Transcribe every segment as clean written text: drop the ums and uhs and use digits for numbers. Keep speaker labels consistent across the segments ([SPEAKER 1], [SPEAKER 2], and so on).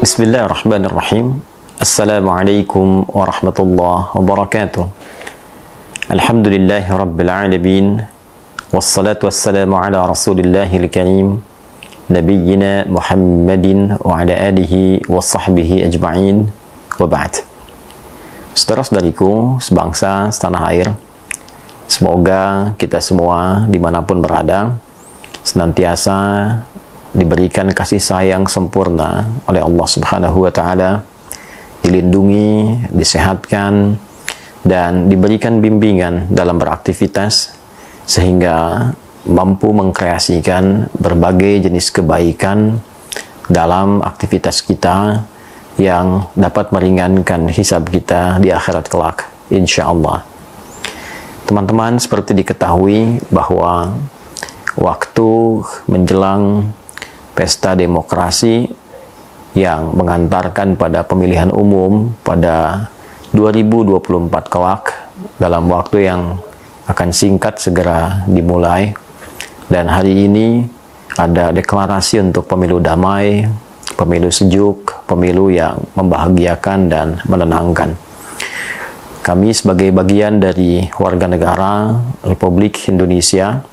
[SPEAKER 1] Bismillahirrahmanirrahim. Assalamualaikum warahmatullahi wabarakatuh. Alhamdulillahi rabbil alamin. Wassalatu wassalamu ala rasulillahil karim, nabiyyina Muhammadin wa ala alihi wa sahbihi ajma'in, wa ba'd. Saudara-saudariku sebangsa setanah air, semoga kita semua dimanapun berada senantiasa diberikan kasih sayang sempurna oleh Allah Subhanahu wa Ta'ala, dilindungi, disehatkan, dan diberikan bimbingan dalam beraktivitas sehingga mampu mengkreasikan berbagai jenis kebaikan dalam aktivitas kita yang dapat meringankan hisab kita di akhirat kelak, insya Allah. Teman-teman, seperti diketahui bahwa waktu menjelang pesta demokrasi yang mengantarkan pada pemilihan umum pada 2024 kelak dalam waktu yang akan singkat segera dimulai, dan hari ini ada deklarasi untuk pemilu damai, pemilu sejuk, pemilu yang membahagiakan dan menenangkan. Kami sebagai bagian dari warga negara Republik Indonesia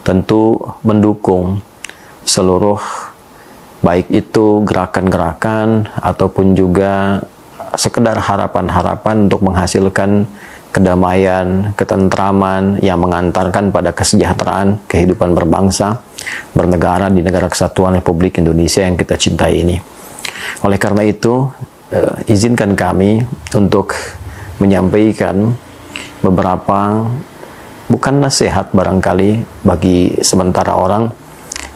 [SPEAKER 1] tentu mendukung seluruh, baik itu gerakan-gerakan ataupun juga sekedar harapan-harapan untuk menghasilkan kedamaian, ketentraman yang mengantarkan pada kesejahteraan kehidupan berbangsa, bernegara di negara kesatuan Republik Indonesia yang kita cintai ini. Oleh karena itu, izinkan kami untuk menyampaikan beberapa, bukan nasihat barangkali bagi sementara orang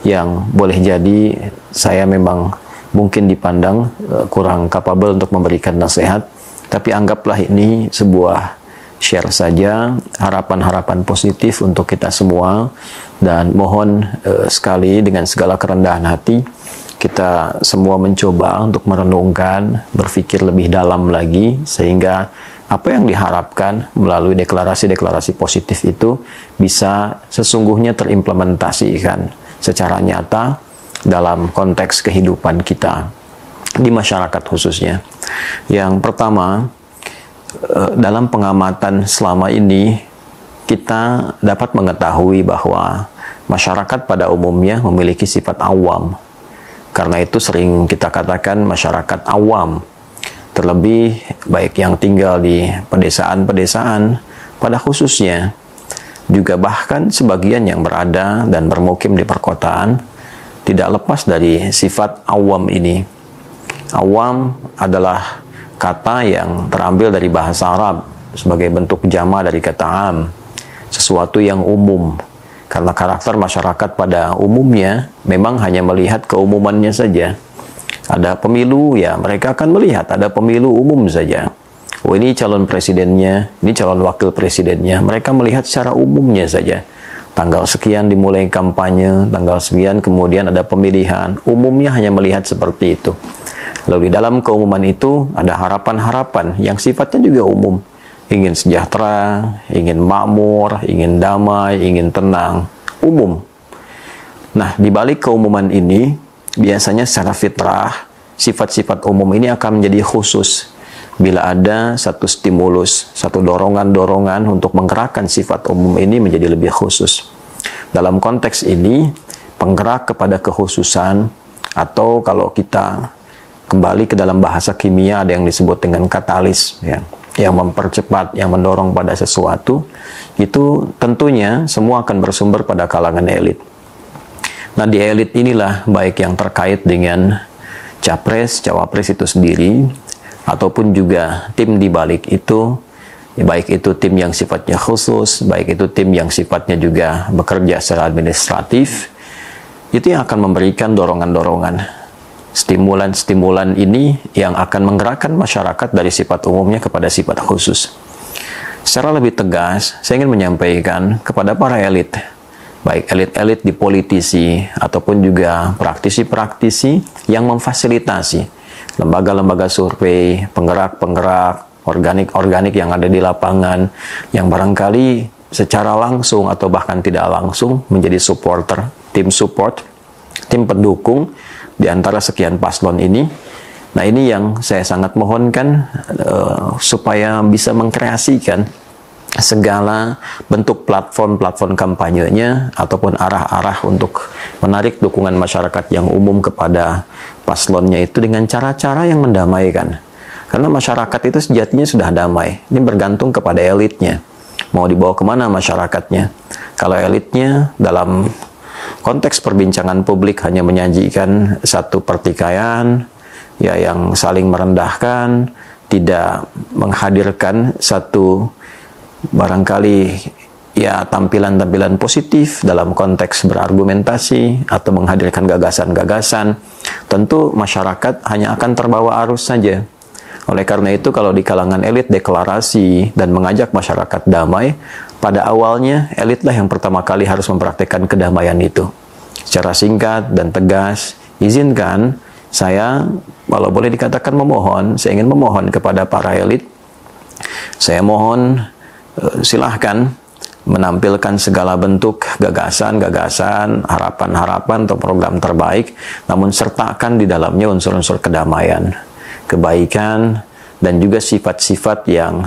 [SPEAKER 1] yang boleh jadi saya memang mungkin dipandang kurang kapabel untuk memberikan nasihat, tapi anggaplah ini sebuah share saja, harapan-harapan positif untuk kita semua, dan mohon sekali dengan segala kerendahan hati kita semua mencoba untuk merenungkan, berpikir lebih dalam lagi, sehingga apa yang diharapkan melalui deklarasi-deklarasi positif itu bisa sesungguhnya terimplementasikan secara nyata dalam konteks kehidupan kita di masyarakat khususnya. Yang pertama, dalam pengamatan selama ini kita dapat mengetahui bahwa masyarakat pada umumnya memiliki sifat awam. Karena itu sering kita katakan masyarakat awam, terlebih baik yang tinggal di pedesaan-pedesaan pada khususnya, juga bahkan sebagian yang berada dan bermukim di perkotaan, tidak lepas dari sifat awam ini. Awam adalah kata yang terambil dari bahasa Arab sebagai bentuk jama dari kata am, sesuatu yang umum. Karena karakter masyarakat pada umumnya memang hanya melihat keumumannya saja. Ada pemilu, ya mereka akan melihat ada pemilu umum saja. Oh, ini calon presidennya, ini calon wakil presidennya. Mereka melihat secara umumnya saja. Tanggal sekian dimulai kampanye, tanggal sekian kemudian ada pemilihan. Umumnya hanya melihat seperti itu. Lalu di dalam keumuman itu ada harapan-harapan yang sifatnya juga umum. Ingin sejahtera, ingin makmur, ingin damai, ingin tenang. Umum. Nah, di balik keumuman ini, biasanya secara fitrah, sifat-sifat umum ini akan menjadi khusus bila ada satu stimulus, satu dorongan-dorongan untuk menggerakkan sifat umum ini menjadi lebih khusus. Dalam konteks ini, penggerak kepada kekhususan, atau kalau kita kembali ke dalam bahasa kimia ada yang disebut dengan katalis, ya, yang mempercepat, yang mendorong pada sesuatu, itu tentunya semua akan bersumber pada kalangan elit. Nah, di elit inilah baik yang terkait dengan capres, cawapres itu sendiri, ataupun juga tim di balik itu, baik itu tim yang sifatnya khusus, baik itu tim yang sifatnya juga bekerja secara administratif, itu yang akan memberikan dorongan-dorongan, stimulan-stimulan ini yang akan menggerakkan masyarakat dari sifat umumnya kepada sifat khusus. Secara lebih tegas, saya ingin menyampaikan kepada para elit, baik elit-elit di politisi ataupun juga praktisi-praktisi yang memfasilitasi lembaga-lembaga survei, penggerak-penggerak, organik-organik yang ada di lapangan, yang barangkali secara langsung atau bahkan tidak langsung menjadi supporter, tim support, tim pendukung di antara sekian paslon ini, Nah, ini yang saya sangat mohonkan supaya bisa mengkreasikan segala bentuk platform-platform kampanyenya ataupun arah-arah untuk menarik dukungan masyarakat yang umum kepada paslonnya itu dengan cara-cara yang mendamaikan. Karena masyarakat itu sejatinya sudah damai. Ini bergantung kepada elitnya. Mau dibawa kemana masyarakatnya? Kalau elitnya dalam konteks perbincangan publik hanya menyajikan satu pertikaian, ya yang saling merendahkan, tidak menghadirkan satu barangkali ya tampilan-tampilan positif dalam konteks berargumentasi atau menghadirkan gagasan-gagasan, tentu masyarakat hanya akan terbawa arus saja. Oleh karena itu, kalau di kalangan elit deklarasi dan mengajak masyarakat damai, pada awalnya elitlah yang pertama kali harus mempraktikkan kedamaian itu. Secara singkat dan tegas, izinkan saya, kalau boleh dikatakan memohon, saya ingin memohon kepada para elit, saya mohon silahkan menampilkan segala bentuk gagasan-gagasan, harapan-harapan atau program terbaik, namun sertakan di dalamnya unsur-unsur kedamaian, kebaikan, dan juga sifat-sifat yang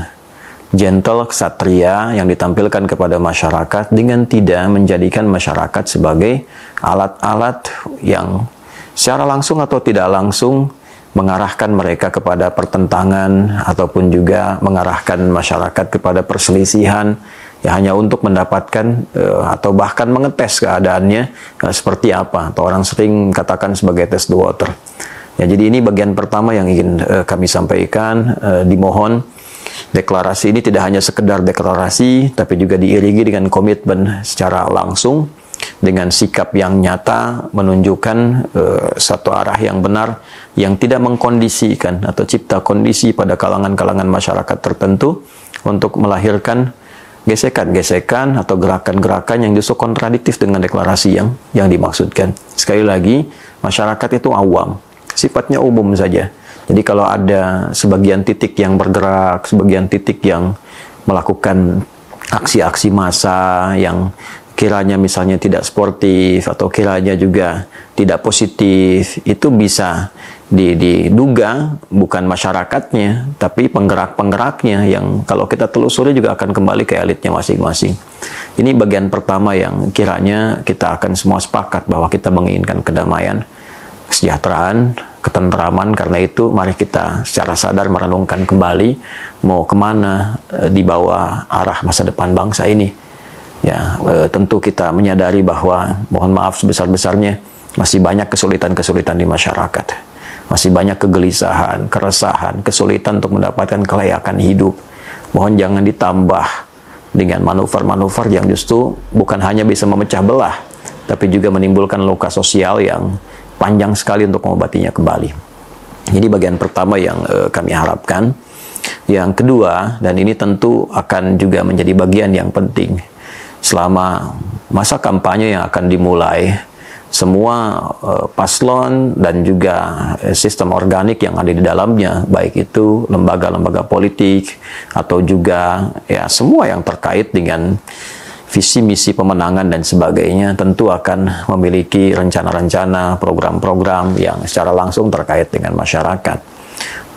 [SPEAKER 1] gentle, ksatria yang ditampilkan kepada masyarakat dengan tidak menjadikan masyarakat sebagai alat-alat yang secara langsung atau tidak langsung mengarahkan mereka kepada pertentangan ataupun juga mengarahkan masyarakat kepada perselisihan ya hanya untuk mendapatkan atau bahkan mengetes keadaannya seperti apa, atau orang sering katakan sebagai test the water. Ya, jadi ini bagian pertama yang ingin kami sampaikan. Dimohon deklarasi ini tidak hanya sekedar deklarasi, tapi juga diiringi dengan komitmen secara langsung, dengan sikap yang nyata menunjukkan satu arah yang benar, yang tidak mengkondisikan atau cipta kondisi pada kalangan-kalangan masyarakat tertentu untuk melahirkan gesekan-gesekan atau gerakan-gerakan yang justru kontradiktif dengan deklarasi yang dimaksudkan. Sekali lagi, masyarakat itu awam, sifatnya umum saja. Jadi kalau ada sebagian titik yang bergerak, sebagian titik yang melakukan aksi-aksi massa yang kiranya misalnya tidak sportif atau kiranya juga tidak positif, itu bisa diduga bukan masyarakatnya, tapi penggerak-penggeraknya yang kalau kita telusuri juga akan kembali ke elitnya masing-masing. Ini bagian pertama yang kiranya kita akan semua sepakat bahwa kita menginginkan kedamaian, kesejahteraan, ketentraman. Karena itu mari kita secara sadar merenungkan kembali mau kemana di bawah arah masa depan bangsa ini. Ya, tentu kita menyadari bahwa mohon maaf sebesar-besarnya masih banyak kesulitan-kesulitan di masyarakat. Masih banyak kegelisahan, keresahan, kesulitan untuk mendapatkan kelayakan hidup. Mohon jangan ditambah dengan manuver-manuver yang justru bukan hanya bisa memecah belah, tapi juga menimbulkan luka sosial yang panjang sekali untuk mengobatinya kembali. Ini bagian pertama yang kami harapkan. Yang kedua, dan ini tentu akan juga menjadi bagian yang penting, selama masa kampanye yang akan dimulai, semua paslon dan juga sistem organik yang ada di dalamnya, baik itu lembaga-lembaga politik atau juga ya semua yang terkait dengan visi misi pemenangan dan sebagainya, tentu akan memiliki rencana-rencana, program-program yang secara langsung terkait dengan masyarakat.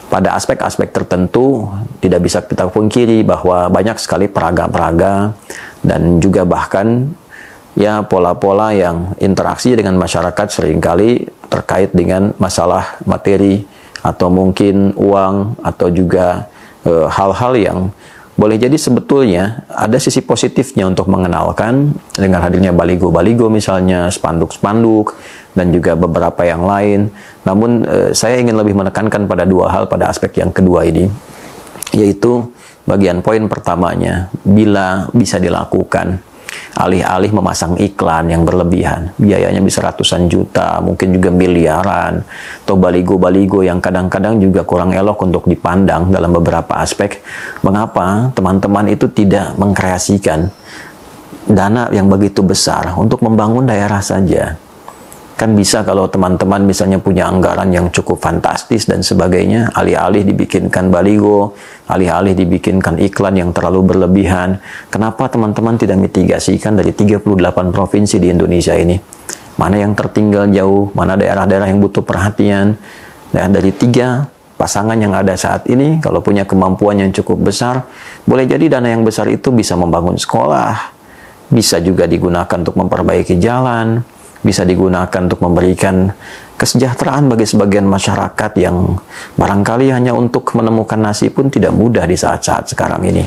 [SPEAKER 1] Pada aspek-aspek tertentu tidak bisa kita pungkiri bahwa banyak sekali peraga-peraga dan juga bahkan ya pola-pola yang interaksi dengan masyarakat seringkali terkait dengan masalah materi atau mungkin uang atau juga hal-hal yang boleh jadi sebetulnya ada sisi positifnya untuk mengenalkan dengan hadirnya baligo-baligo misalnya, spanduk-spanduk, dan juga beberapa yang lain. Namun saya ingin lebih menekankan pada dua hal pada aspek yang kedua ini, yaitu bagian poin pertamanya, bila bisa dilakukan, alih-alih memasang iklan yang berlebihan, biayanya bisa ratusan juta, mungkin juga miliaran, atau baligo-baligo yang kadang-kadang juga kurang elok untuk dipandang dalam beberapa aspek. Mengapa teman-teman itu tidak mengkreasikan dana yang begitu besar untuk membangun daerah saja? Kan bisa kalau teman-teman misalnya punya anggaran yang cukup fantastis dan sebagainya, alih-alih dibikinkan baligo, alih-alih dibikinkan iklan yang terlalu berlebihan, kenapa teman-teman tidak mitigasikan dari 38 provinsi di Indonesia ini? Mana yang tertinggal jauh, mana daerah-daerah yang butuh perhatian, Nah, dari 3 pasangan yang ada saat ini, kalau punya kemampuan yang cukup besar, boleh jadi dana yang besar itu bisa membangun sekolah, bisa juga digunakan untuk memperbaiki jalan, bisa digunakan untuk memberikan kesejahteraan bagi sebagian masyarakat yang barangkali hanya untuk menemukan nasi pun tidak mudah di saat-saat sekarang ini.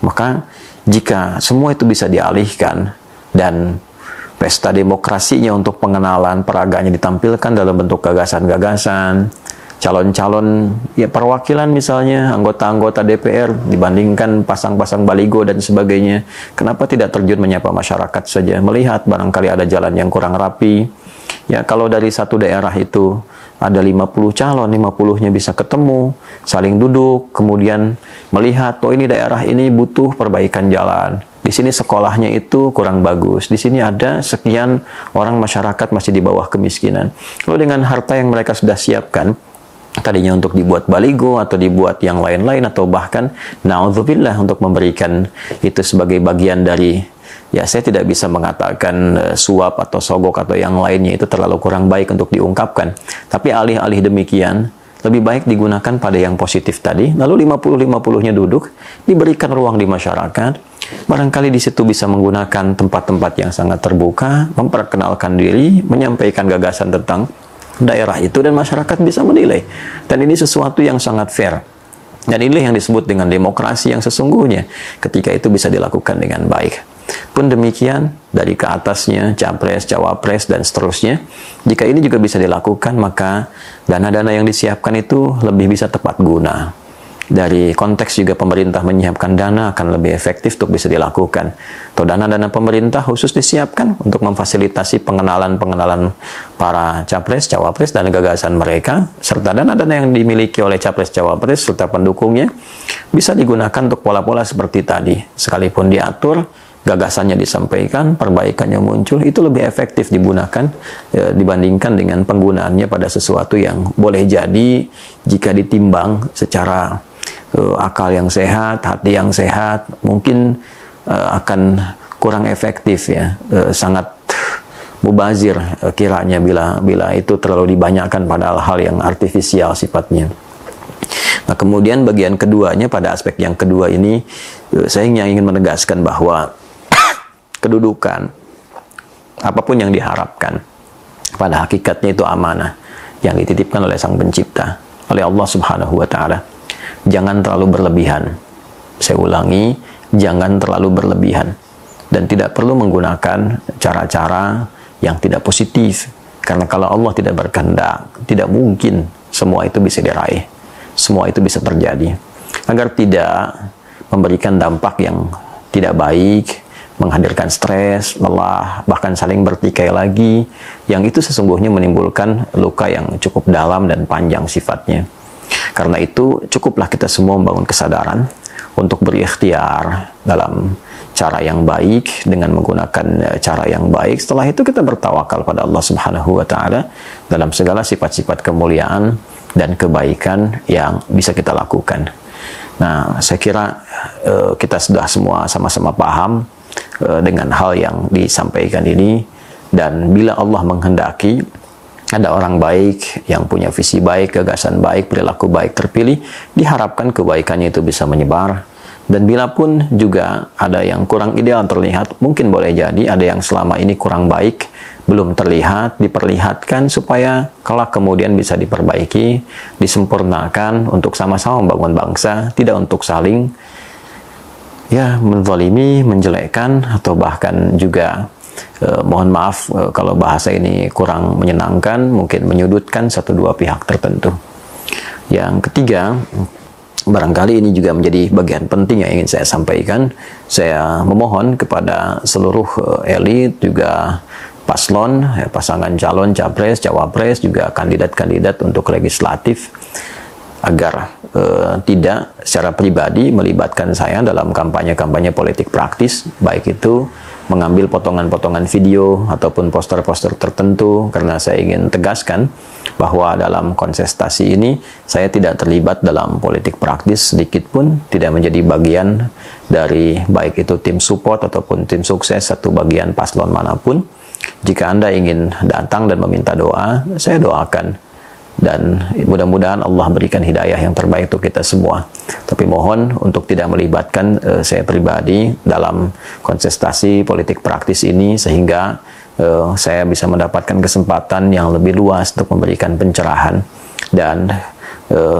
[SPEAKER 1] Maka jika semua itu bisa dialihkan dan pesta demokrasinya untuk pengenalan peraganya ditampilkan dalam bentuk gagasan-gagasan, calon-calon ya perwakilan misalnya, anggota-anggota DPR dibandingkan pasang-pasang baligo dan sebagainya, kenapa tidak terjun menyapa masyarakat saja, melihat barangkali ada jalan yang kurang rapi. Ya, kalau dari satu daerah itu ada 50 calon, 50-nya bisa ketemu, saling duduk, kemudian melihat, oh ini daerah ini butuh perbaikan jalan, di sini sekolahnya itu kurang bagus, di sini ada sekian orang masyarakat masih di bawah kemiskinan. Lalu dengan harta yang mereka sudah siapkan, tadinya untuk dibuat baligo atau dibuat yang lain-lain, atau bahkan na'udzubillah untuk memberikan itu sebagai bagian dari, ya saya tidak bisa mengatakan suap atau sogok atau yang lainnya, itu terlalu kurang baik untuk diungkapkan. Tapi alih-alih demikian, lebih baik digunakan pada yang positif tadi, lalu 50-50-nya duduk, diberikan ruang di masyarakat, barangkali di situ bisa menggunakan tempat-tempat yang sangat terbuka, memperkenalkan diri, menyampaikan gagasan tentang daerah itu, dan masyarakat bisa menilai. Dan ini sesuatu yang sangat fair. Dan inilah yang disebut dengan demokrasi yang sesungguhnya, ketika itu bisa dilakukan dengan baik. Pun demikian, dari ke atasnya, capres, cawapres, dan seterusnya, jika ini juga bisa dilakukan, maka dana-dana yang disiapkan itu lebih bisa tepat guna. Dari konteks juga pemerintah menyiapkan dana akan lebih efektif untuk bisa dilakukan. Atau dana-dana pemerintah khusus disiapkan untuk memfasilitasi pengenalan-pengenalan para capres, cawapres, dan gagasan mereka, serta dana-dana yang dimiliki oleh capres, cawapres, serta pendukungnya, bisa digunakan untuk pola-pola seperti tadi. Sekalipun diatur, gagasannya disampaikan, perbaikannya muncul, itu lebih efektif digunakan dibandingkan dengan penggunaannya pada sesuatu yang boleh jadi jika ditimbang secara akal yang sehat, hati yang sehat, mungkin akan kurang efektif ya, sangat mubazir kiranya bila itu terlalu dibanyakan pada hal-hal yang artifisial sifatnya. Nah, kemudian bagian keduanya, pada aspek yang kedua ini, saya ingin menegaskan bahwa kedudukan, apapun yang diharapkan, pada hakikatnya itu amanah yang dititipkan oleh Sang Pencipta, oleh Allah Subhanahu wa Ta'ala. Jangan terlalu berlebihan. Saya ulangi, jangan terlalu berlebihan. Dan tidak perlu menggunakan cara-cara yang tidak positif. Karena kalau Allah tidak berkehendak, tidak mungkin semua itu bisa diraih. Semua itu bisa terjadi. Agar tidak memberikan dampak yang tidak baik, menghadirkan stres, lelah, bahkan saling bertikai lagi, yang itu sesungguhnya menimbulkan luka yang cukup dalam dan panjang sifatnya. Karena itu, cukuplah kita semua membangun kesadaran untuk berikhtiar dalam cara yang baik, dengan menggunakan cara yang baik. Setelah itu kita bertawakal pada Allah Subhanahu wa Ta'ala dalam segala sifat-sifat kemuliaan dan kebaikan yang bisa kita lakukan. Nah, saya kira kita sudah semua sama-sama paham dengan hal yang disampaikan ini, dan bila Allah menghendaki ada orang baik yang punya visi baik, gagasan baik, perilaku baik terpilih, diharapkan kebaikannya itu bisa menyebar. Dan bila pun juga ada yang kurang ideal terlihat, mungkin boleh jadi ada yang selama ini kurang baik, belum terlihat, diperlihatkan supaya kelak kemudian bisa diperbaiki, disempurnakan untuk sama-sama membangun bangsa, tidak untuk saling menzalimi, menjelekkan, atau bahkan juga mohon maaf kalau bahasa ini kurang menyenangkan, mungkin menyudutkan satu dua pihak tertentu. Yang ketiga, barangkali ini juga menjadi bagian penting yang ingin saya sampaikan. Saya memohon kepada seluruh elit, juga paslon, pasangan calon capres, cawapres, juga kandidat-kandidat untuk legislatif, agar tidak secara pribadi melibatkan saya dalam kampanye-kampanye politik praktis, baik itu mengambil potongan-potongan video ataupun poster-poster tertentu, karena saya ingin tegaskan bahwa dalam kontestasi ini saya tidak terlibat dalam politik praktis sedikit pun, tidak menjadi bagian dari baik itu tim support ataupun tim sukses satu bagian paslon manapun. Jika Anda ingin datang dan meminta doa, saya doakan dan mudah-mudahan Allah berikan hidayah yang terbaik untuk kita semua. Tapi mohon untuk tidak melibatkan saya pribadi dalam kontestasi politik praktis ini, sehingga saya bisa mendapatkan kesempatan yang lebih luas untuk memberikan pencerahan dan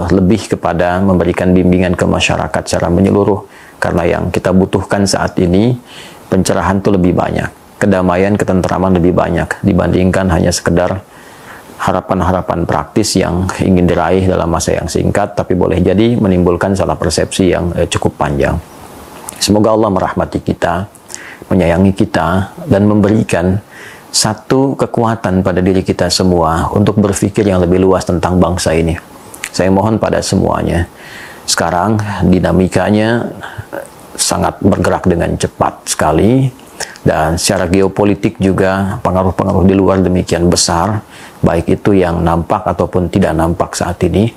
[SPEAKER 1] lebih kepada memberikan bimbingan ke masyarakat secara menyeluruh, karena yang kita butuhkan saat ini pencerahan itu lebih banyak, kedamaian, ketentraman lebih banyak dibandingkan hanya sekedar harapan-harapan praktis yang ingin diraih dalam masa yang singkat, tapi boleh jadi menimbulkan salah persepsi yang cukup panjang. Semoga Allah merahmati kita, menyayangi kita, dan memberikan satu kekuatan pada diri kita semua untuk berpikir yang lebih luas tentang bangsa ini. Saya mohon pada semuanya, sekarang dinamikanya sangat bergerak dengan cepat sekali, dan secara geopolitik juga pengaruh-pengaruh di luar demikian besar, baik itu yang nampak ataupun tidak nampak saat ini.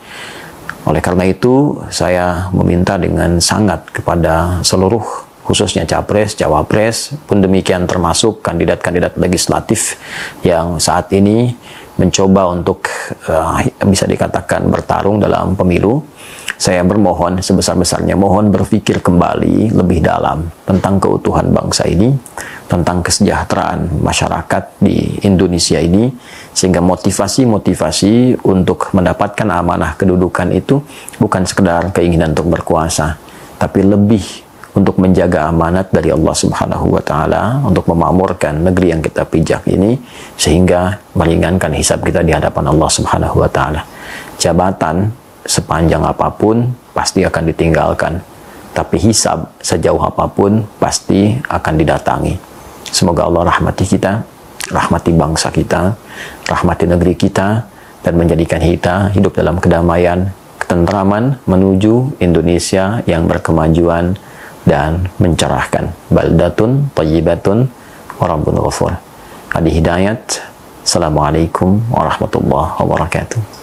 [SPEAKER 1] Oleh karena itu, saya meminta dengan sangat kepada seluruh, khususnya capres, cawapres, pun demikian termasuk kandidat-kandidat legislatif yang saat ini mencoba untuk bisa dikatakan bertarung dalam pemilu. Saya bermohon sebesar-besarnya, mohon berpikir kembali lebih dalam tentang keutuhan bangsa ini, tentang kesejahteraan masyarakat di Indonesia ini, sehingga motivasi-motivasi untuk mendapatkan amanah kedudukan itu bukan sekedar keinginan untuk berkuasa, tapi lebih untuk menjaga amanat dari Allah Subhanahu wa Ta'ala, untuk memakmurkan negeri yang kita pijak ini, sehingga meringankan hisab kita di hadapan Allah Subhanahu wa Ta'ala. Jabatan sepanjang apapun pasti akan ditinggalkan, tapi hisab sejauh apapun pasti akan didatangi. Semoga Allah rahmati kita, rahmati bangsa kita, rahmati negeri kita, dan menjadikan kita hidup dalam kedamaian, ketentraman menuju Indonesia yang berkemajuan dan mencerahkan. Baldatun thayyibatun wa rabbun ghafur. Hadi Hidayat. Assalamualaikum warahmatullahi wabarakatuh.